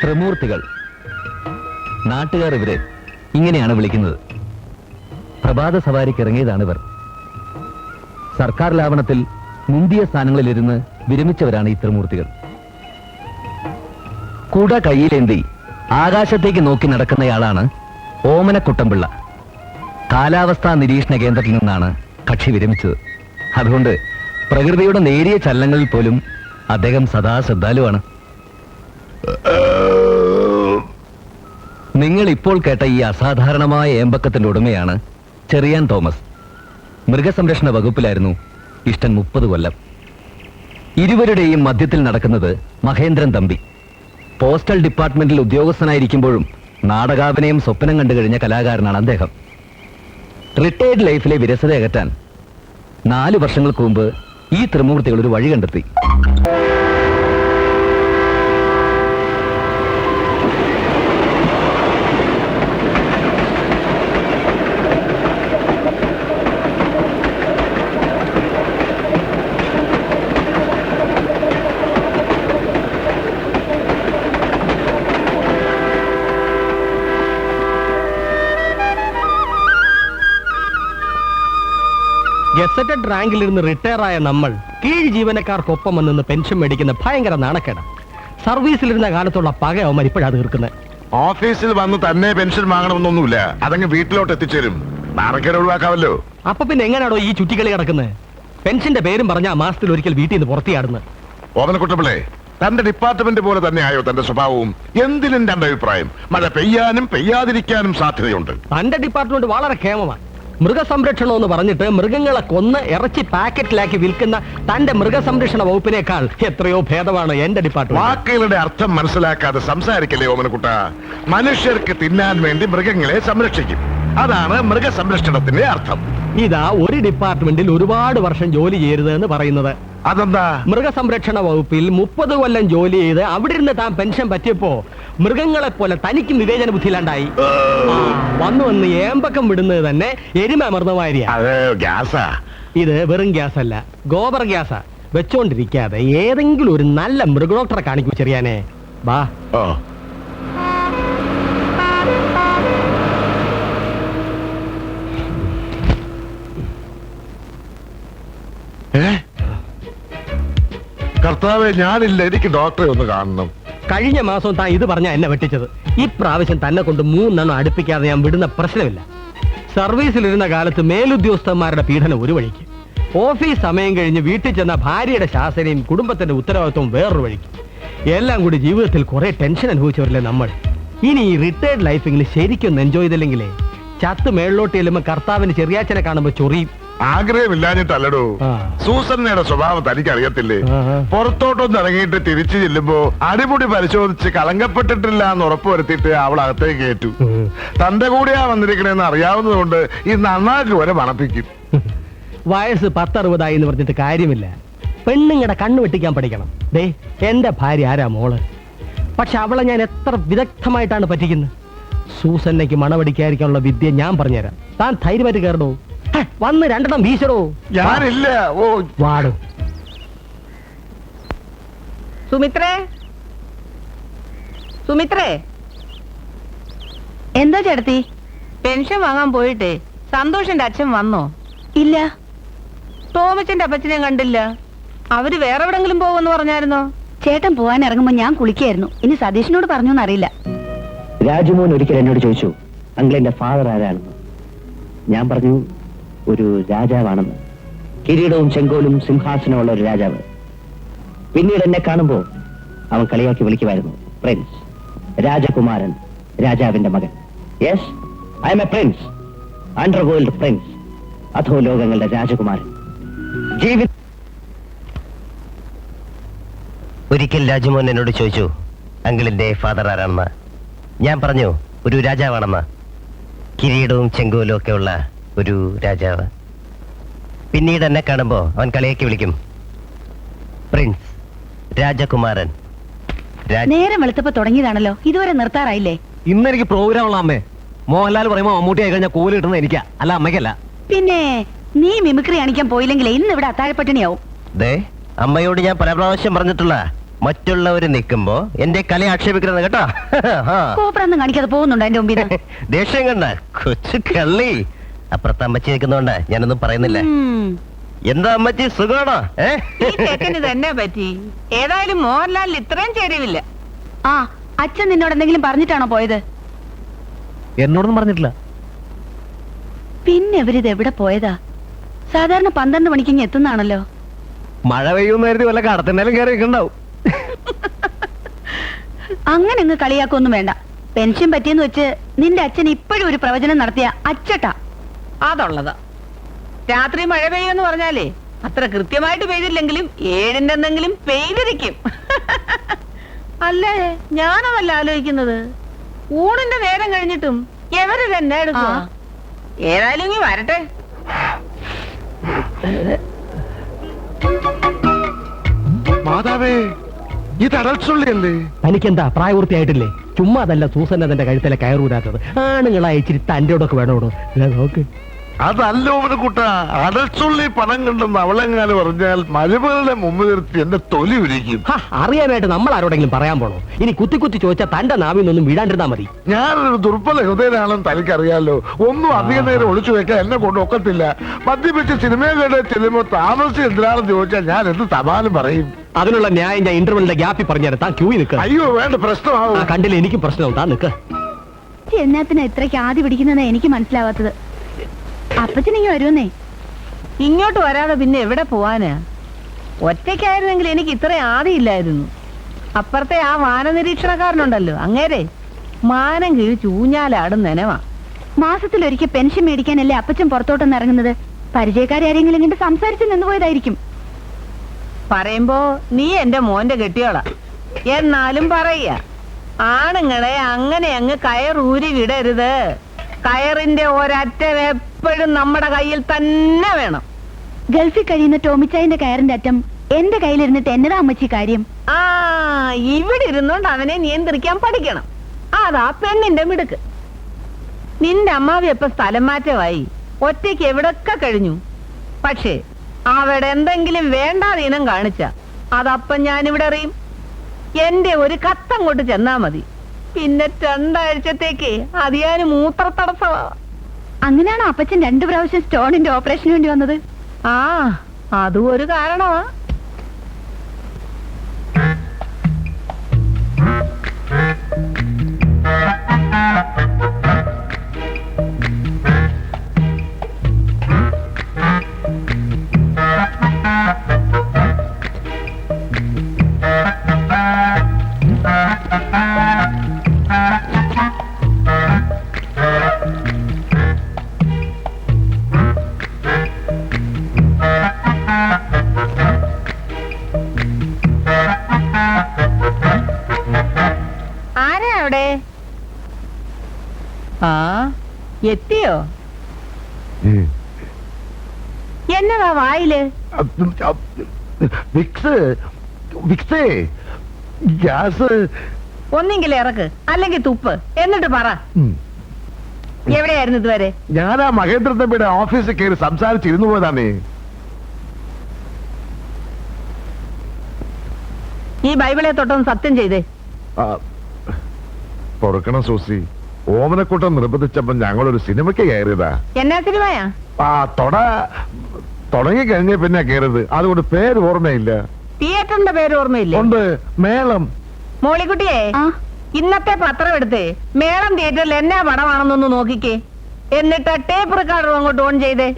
ത്രിമൂർത്തികൾ. നാട്ടുകാർ ഇവരെ ഇങ്ങനെയാണ് വിളിക്കുന്നത്. പ്രഭാത സവാരിക്ക് ഇറങ്ങിയതാണിവർ. സർക്കാർ ലാവണത്തിൽ മുന്തിയ സ്ഥാനങ്ങളിലിരുന്ന് വിരമിച്ചവരാണ് ഈ ത്രിമൂർത്തികൾ. കുട കയ്യിലേന്തി ആകാശത്തേക്ക് നോക്കി നടക്കുന്നയാളാണ് ഓമനക്കുട്ടമ്പിള്ള. കാലാവസ്ഥാ നിരീക്ഷണ കേന്ദ്രത്തിൽ നിന്നാണ് കക്ഷി വിരമിച്ചത്. അതുകൊണ്ട് പ്രകൃതിയുടെ നേരിയ ചലനങ്ങളിൽ പോലും അദ്ദേഹം സദാ ശ്രദ്ധാലുവാണ്. നിങ്ങൾ ഇപ്പോൾ കേട്ട ഈ അസാധാരണമായ ഏമ്പക്കത്തിന്റെ ഉടമയാണ് ചെറിയാൻ തോമസ്. മൃഗസംരക്ഷണ വകുപ്പിലായിരുന്നു ഇഷ്ടൻ 30 കൊല്ലം. ഇരുവരുടെയും മധ്യത്തിൽ നടക്കുന്നത് മഹേന്ദ്രൻ തമ്പി. പോസ്റ്റൽ ഡിപ്പാർട്ട്മെന്റിൽ ഉദ്യോഗസ്ഥനായിരിക്കുമ്പോഴും നാടകാഭിനയം സ്വപ്നം കണ്ടു കഴിഞ്ഞ കലാകാരനാണ് അദ്ദേഹം. റിട്ടയർഡ് ലൈഫിലെ വിരസത അകറ്റാൻ 4 വർഷങ്ങൾക്ക് മുമ്പ് ഈ ത്രിമൂർത്തികൾ ഒരു വഴി കണ്ടെത്തി. ഗസറ്റഡ് റാങ്കിലിരുന്ന് റിട്ടയർ ആയ നമ്മൾ കീഴ് ജീവനക്കാർക്കൊപ്പം വന്ന് പെൻഷൻ മേടിക്കുന്ന ഭയങ്കര നാണക്കേടാ. സർവീസിലിരുന്ന കാലത്തുള്ള പക അവന്മാർ ഇപ്പോഴാണ് തീർക്കുന്നത്. ഓഫീസിൽ വന്ന് തന്നെ പെൻഷൻ വാങ്ങണമെന്നൊന്നുമില്ല, അതങ്ങ് വീട്ടിലോട്ട് എത്തിച്ചേരും. നാണക്കേട് ഒഴിവാക്കാമല്ലോ. അപ്പൊ പിന്നെ എങ്ങനെയാണോ ഈ ചുറ്റിക്കളി കിടക്കുന്നത്? പെൻഷന്റെ പേരും പറഞ്ഞാൽ മാസത്തിൽ ഒരിക്കൽ വീട്ടിൽ നിന്ന് പുറത്തിയാടുന്നത്. ഓമനക്കുട്ടപ്പിള്ളേ, തന്റെ ഡിപ്പാർട്ട്മെന്റ് പോലെ തന്നെയായോ തന്റെ സ്വഭാവവും? എന്തിനും തന്റെ അഭിപ്രായം? മഴ പെയ്യാനും പെയ്യാതിരിക്കാനും സാധ്യതയുണ്ട്. തന്റെ ഡിപ്പാർട്ട്മെന്റ് വളരെ ക്ഷേമമാണ്. മൃഗസംരക്ഷണം എന്ന് പറഞ്ഞിട്ട് മൃഗങ്ങളെ കൊന്ന് ഇറച്ചി പാക്കറ്റിലാക്കി വിൽക്കുന്ന തന്റെ മൃഗസംരക്ഷണ വകുപ്പിനേക്കാൾ എത്രയോ ഭേദമാണ് എന്റെ ഡിപ്പാർട്ട്മെന്റ്. വാക്കുകളുടെ അർത്ഥം മനസ്സിലാക്കാതെ സംസാരിക്കല്ലേ ഓമനക്കുട്ട. മനുഷ്യർക്ക് തിന്നാൻ വേണ്ടി മൃഗങ്ങളെ സംരക്ഷിക്കും, അതാണ് മൃഗസംരക്ഷണത്തിന്റെ അർത്ഥം. ഇതാ ഒരു ഡിപ്പാർട്ട്മെന്റിൽ ഒരുപാട് വർഷം ജോലി ചെയ്യരുത് എന്ന് പറയുന്നത്. അതെന്താ? മൃഗസംരക്ഷണ വകുപ്പിൽ 30 കൊല്ലം ജോലി ചെയ്ത് അവിടെ ഇരുന്ന് താൻ പെൻഷൻ പറ്റിയപ്പോ മൃഗങ്ങളെ പോലെ തനിക്കും വിവേചന ബുദ്ധിയിലാണ്ടായി. വന്ന് ഏമ്പക്കം വിടുന്നത് തന്നെ എരുമ അമർന്നമാരിയാ. ഇത് വെറും ഗ്യാസ് അല്ല, ഗോബർ ഗ്യാസാ. വെച്ചോണ്ടിരിക്കാതെ ഏതെങ്കിലും ഒരു നല്ല മൃഗഡോക്ടറെ കാണിക്കൂ ചെറിയാനെ. ബാ. കർത്താവേ, ഞാനില്ല, എനിക്ക് ഡോക്ടറെ ഒന്ന് കാണണം. കഴിഞ്ഞ മാസം താൻ ഇത് പറഞ്ഞാ എന്നെ വെട്ടിച്ചത്. ഇപ്രാവശ്യം തന്നെ കൊണ്ട് 3 എണ്ണം അടുപ്പിക്കാതെ ഞാൻ വിടുന്ന പ്രശ്നമില്ല. സർവീസിലിരുന്ന കാലത്ത് മേലുദ്യോഗസ്ഥന്മാരുടെ പീഡനം ഒരു വഴിക്ക്, ഓഫീസ് സമയം കഴിഞ്ഞ് വീട്ടിൽ ചെന്ന ഭാര്യയുടെ ശാസനയും കുടുംബത്തിന്റെ ഉത്തരവാദിത്വവും വേറൊരു വഴിക്ക്. എല്ലാം കൂടി ജീവിതത്തിൽ കുറെ ടെൻഷൻ അനുഭവിച്ചവരല്ലേ നമ്മൾ. ഇനി ഈ റിട്ടയർഡ് ലൈഫിൽ ശരിക്കും എൻജോയ് ചെയ്തില്ലെങ്കിലേ ചത്ത് മേളിലോട്ട് ചെല്ലുമ്പോ കർത്താവിന് ചെറിയാച്ചനെ കാണുമ്പോ ചൊറിയും. ആഗ്രഹമില്ലാഞ്ഞിട്ടല്ലടോ, സൂസന്നയുടെ സ്വഭാവം തനിക്കറിയത്തില്ലേ? പുറത്തോട്ടൊന്ന് ഇറങ്ങിയിട്ട് തിരിച്ചു ചെല്ലുമ്പോ അടിമുടി പരിശോധിച്ച് കളങ്കപ്പെട്ടിട്ടില്ല എന്ന് ഉറപ്പുവരുത്തിയിട്ട് അവൾ അകത്തേക്ക് കയറ്റു. തന്റെ കൂടെയാ വന്നിരിക്കണേന്ന് അറിയാവുന്നത് കൊണ്ട് ഈ നന്നാക്ക് വരെ മണപ്പിക്കും. വയസ്സ് 10-60 എന്ന് പറഞ്ഞിട്ട് കാര്യമില്ല. പെണ്ണുങ്ങളുടെ കണ്ണു വെട്ടിക്കാൻ പഠിക്കണം. ദേ, എന്റെ ഭാര്യ ആരാ മോള്. പക്ഷെ അവളെ ഞാൻ എത്ര വിദഗ്ധമായിട്ടാണ് പറ്റിക്കുന്നത്. സൂസന്നയ്ക്ക് മണവടിക്കാതിരിക്കാനുള്ള വിദ്യ ഞാൻ പറഞ്ഞുതരാം. താൻ ധൈര്യമായിട്ട് കയറണോ? വന്ന് 2 എണ്ണം വീശടോ. ഞാനില്ല. ഓ വാടോ. സുമിത്രേ, സുമിത്രേ. എന്താ ചേട്ടത്തി? പെൻഷൻ വാങ്ങാൻ പോയിട്ടേ സന്തോഷിന്റെ അച്ഛൻ വന്നോ? ഇല്ല. തോമച്ചന്റെ അപ്പച്ചനെ കണ്ടില്ല. അവര് വേറെ എവിടെങ്കിലും പോകുമെന്ന് പറഞ്ഞായിരുന്നോ? ചേട്ടൻ പോവാൻ ഇറങ്ങുമ്പോ ഞാൻ കുളിക്കായിരുന്നു. ഇനി സതീഷിനോട് പറഞ്ഞോന്ന് അറിയില്ല. രാജുമോൻ ഒരിക്കൽ എന്നോട് ചോദിച്ചു, അങ്കിളിന്റെ ഫാദർ ആരാണെന്ന്. ഞാൻ പറഞ്ഞു, ഒരു രാജാവാണെന്ന്. കിരീടവും ചെങ്കോലും സിംഹാസനമുള്ള ഒരു രാജാവ്. പിന്നീട് എന്നെ കാണുമ്പോ അവൻ കളിയാക്കി വിളിക്കുമായിരുന്നു, പ്രിൻസ്, രാജകുമാരൻ, രാജാവിന്റെ മകൻ. Yes, I am a prince, underworld prince, അധോ ലോകങ്ങളുടെ രാജകുമാരൻ. ഒരിക്കൽ രാജുമോൻ എന്നോട് ചോദിച്ചു, അങ്കിളിന്റെ ഫാദർ ആരാണെന്ന്. ഞാൻ പറഞ്ഞു, ഒരു രാജാവാണെന്ന്. കിരീടവും ചെങ്കോലും ഒക്കെ ഉള്ള ഒരു രാജാവ്. പിന്നീട് എന്നെ കാണുമ്പോ അവൻ കളിയാക്കി വിളിക്കും, പ്രിൻസ്, രാജകുമാരൻ. നേരം വെളുത്തപ്പോ തുടങ്ങിയതാണല്ലോ, ഇതുവരെ നിർത്താറായില്ലേ? ഇന്ന് എനിക്ക് പ്രോഗ്രാം ഉള്ള അമ്മേ. മോഹൻലാൽ പറയുമ്പോ മമ്മൂട്ടി ആയി കഴിഞ്ഞാൽ കൂലി കിട്ടുന്നത് എനിക്കാ, അല്ല അമ്മയ്ക്കല്ല. പിന്നെ നീ മിമിക്രി കാണിക്കാൻ പോയില്ലെങ്കിലേ ഇന്ന് ഇവിടെ അത്താഴപ്പട്ടിണിയാവും. ദേ, അമ്മയോട് ഞാൻ പല പ്രാവശ്യം പറഞ്ഞിട്ടുള്ള മറ്റുള്ളവര് നിൽക്കുമ്പോ എന്റെ കലയെ ആക്ഷേപിക്കുന്നത് കേട്ടോ. ആ. കോപ്രാന്നും കാണിക്കാതെ പോകുന്നുണ്ടോ എന്റെ മുമ്പിൽ ദേഷ്യം കണ്ട കൊച്ചു കള്ളി. അപ്പുറത്ത് അമ്മച്ചി നിൽക്കുന്നോണ്ടാ ഞാനൊന്നും പറയുന്നില്ല. എന്താ അമ്മച്ചി സുഖമാണോ? തന്നെ പറ്റി. ഏതായാലും മോഹൻലാലിൽ ഇത്രയും ചേരുവില്ല. ആ അച്ഛൻ നിന്നോട് എന്തെങ്കിലും പറഞ്ഞിട്ടാണോ പോയത്? എന്നോടൊന്നും പറഞ്ഞിട്ടില്ല. പിന്നെ ഇവരിത് എവിടെ പോയതാ? സാധാരണ 12 മണിക്ക് ഇങ്ങ് എത്തുന്നാണല്ലോ. മഴ പെയ്യുന്ന കരുതി വല്ല കടത്തിനാലും കയറി ഉണ്ടാവും. അങ്ങനെ അങ്ങ് കളിയാക്കൊന്നും വേണ്ട. പെൻഷൻ പറ്റിയെന്ന് വെച്ച് നിന്റെ അച്ഛൻ ഇപ്പോഴും ഒരു പ്രവചനം നടത്തിയ അച്ചട്ടാ. അതുള്ളതാ. രാത്രി മഴ പെയ്യുമെന്ന് പറഞ്ഞാലേ അത്ര കൃത്യമായിട്ട് പെയ്തില്ലെങ്കിലും 7-ന്റെ എന്തെങ്കിലും പെയ്തിരിക്കും. അല്ലേ, ഞാനതല്ല ആലോചിക്കുന്നത്. ഊണിന്റെ നേരം കഴിഞ്ഞിട്ടും എവര് തന്നെ എടുക്കുക. ഏതായാലും ഇനി വരട്ടെ. മാതാവേ, ഇത് അടൽച്ചുള്ളിയല്ലേ? തനിക്കെന്താ പ്രായപൂർത്തിയായിട്ടില്ലേ? ചുമ്മാ അതല്ല സൂസൻ അതിന്റെ കഴുത്തിലെ കയറൂരാത്തത്. ആണുങ്ങളായി ഇച്ചിരി തന്റെ ഒക്കെ വേണോടോ. നോക്ക്, അതല്ല ഓമനക്കുട്ട, അടൽച്ചുള്ളി പണം കണ്ടെന്ന് അവളെങ്ങാനും പറഞ്ഞാൽ മരുമകളുടെ മുമ്പ് നിർത്തി എന്റെ തൊലി ഉരിക്കും. അറിയാനായിട്ട് നമ്മൾ ആരോടെങ്കിലും പറയാൻ പോണോ? ഇനി കുത്തി കുത്തി ചോദിച്ചാൽ തന്റെ നാവിൽ നിന്നൊന്നും വീഴാണ്ടിരുന്നാ മതി. ഞാനൊരു ദുർബല ഹൃദയനാണെന്ന് തനിക്കറിയാലോ. ഒന്നും അധിക നേരം ഒളിച്ചു വെക്കാൻ എന്നെ കൊണ്ട് ഒക്കത്തില്ല. മദ്യപിച്ച് സിനിമയുടെ ചെല്ലുമ്പോ താമസിച്ച് എന്തിനാണെന്ന് ചോദിച്ചാൽ ഞാൻ എന്ത് തപാലും പറയും. അതിനുള്ള ന്യായം ഞാൻ ഇന്റർവെല്ലിന്റെ ഗ്യാപ്പിൽ പറഞ്ഞുതരാം. താൻ ക്യൂവിൽ നിൽക്കുക. അയ്യോ വേണ്ട, പ്രശ്നമാവും. കണ്ടില്ല, എനിക്കും പ്രശ്നവും. താൻ നിൽക്കുക. എന്നാത്തിനാ ഇത്രയ്ക്ക് ആദ്യ പിടിക്കുന്നതെന്ന് എനിക്ക് മനസ്സിലാവാത്തത്. അപ്പച്ചനിങ്ങി വരുമെന്നേ. ഇങ്ങോട്ട് വരാതെ പിന്നെ എവിടെ പോവാനാ? ഒറ്റയ്ക്കായിരുന്നെങ്കിൽ എനിക്ക് ഇത്ര ആദിയില്ലായിരുന്നു. അപ്പുറത്തെ ആ വാനനിരീക്ഷണക്കാരനുണ്ടല്ലോ, അങ്ങേരെ മാനം കിഴിച്ച് ഊഞ്ഞാലാടും നനവാ. മാസത്തിലൊരിക്കൽ പെൻഷൻ മേടിക്കാനല്ലേ അപ്പച്ചൻ പുറത്തോട്ടൊന്ന് ഇറങ്ങുന്നത്? പരിചയക്കാരെങ്കിലും കണ്ട് സംസാരിച്ച് നിന്നുപോയതായിരിക്കും. പറയുമ്പോ നീ എന്റെ മോന്റെ കെട്ടിയോളാ. എന്നാലും പറയ, ആണുങ്ങളെ അങ്ങനെ അങ്ങ് കയറൂരി വിടരുത്. കയറിന്റെ ഒരറ്റം എപ്പോഴും നമ്മുടെ കയ്യിൽ തന്നെ വേണം. ഗൾഫിൽ കഴിയുന്ന ടോമിച്ചായിന്റെ കയറിന്റെ അറ്റം എന്റെ കയ്യിലിരുന്നിട്ട് എന്നതാ അമ്മച്ചി കാര്യം? ആ, ഇവിടെ ഇരുന്നോണ്ട് അവനെ നിയന്ത്രിക്കാൻ പഠിക്കണം. അതാ പെണ്ണിന്റെ മിടുക്ക്. നിന്റെ അമ്മാവി എപ്പ സ്ഥലം മാറ്റമായി, ഒറ്റയ്ക്ക് എവിടൊക്കെ കഴിഞ്ഞു. പക്ഷേ അവിടെ എന്തെങ്കിലും വേണ്ടാതീനം കാണിച്ച അതപ്പം ഞാനിവിടെ അറിയും. എന്റെ ഒരു കത്തങ്ങോട്ട് ചെന്നാ മതി. പിന്നെ 2 ആഴ്ചത്തേക്ക് അതിയാന് മൂത്ര തടസ്സമാ. അങ്ങനെയാണോ അപ്പച്ചൻ 2 പ്രാവശ്യം സ്റ്റോണിന്റെ ഓപ്പറേഷന് വേണ്ടി വന്നത്? ആ, അതും ഒരു കാരണമാ. ആരാ അവിടെ? ആ, എത്തിയോ? എന്നതാ വായില്? വിക്സ്, വിക്സേ, ഗ്യാസ്. ഒന്നെങ്കിൽ ഇറക്ക്, അല്ലെങ്കിൽ തുപ്പ്, എന്നിട്ട് പറ. എവിടെയായിരുന്നു ഇതുവരെ? ഞാനാ മഹേന്ദ്ര തമ്പിയുടെ ഓഫീസിൽ കയറി സംസാരിച്ചിരുന്നു പോയതാണേ. ഈ ബൈബിളെ തൊട്ടൊന്ന് സത്യം ചെയ്തേ. പൊറുക്കണം സൂസി, ഓമനക്കൂട്ടം നിർബന്ധിച്ചപ്പോ ഞങ്ങളൊരു സിനിമയ്ക്ക് കയറിയതാ. എന്നാ സിനിമയാ? തുടങ്ങി കഴിഞ്ഞ പിന്നെ കയറിയത്. അതുകൊണ്ട് പേര് ഓർമ്മയില്ല. തിയേറ്ററിന്റെ പേര് ഓർമ്മയില്ലേ? ഉണ്ട്, മേളം. മോളിക്കുട്ടിയെ, ഇന്നത്തെ പത്രം എടുത്തേ മേളം തിയേറ്ററിൽ എന്നാ പടമാണെന്നൊന്ന് നോക്കിക്കേ. എന്നിട്ട് ടേപ്പ് റെക്കോർഡർ അങ്ങോട്ട് ഓൺ ചെയ്തേ.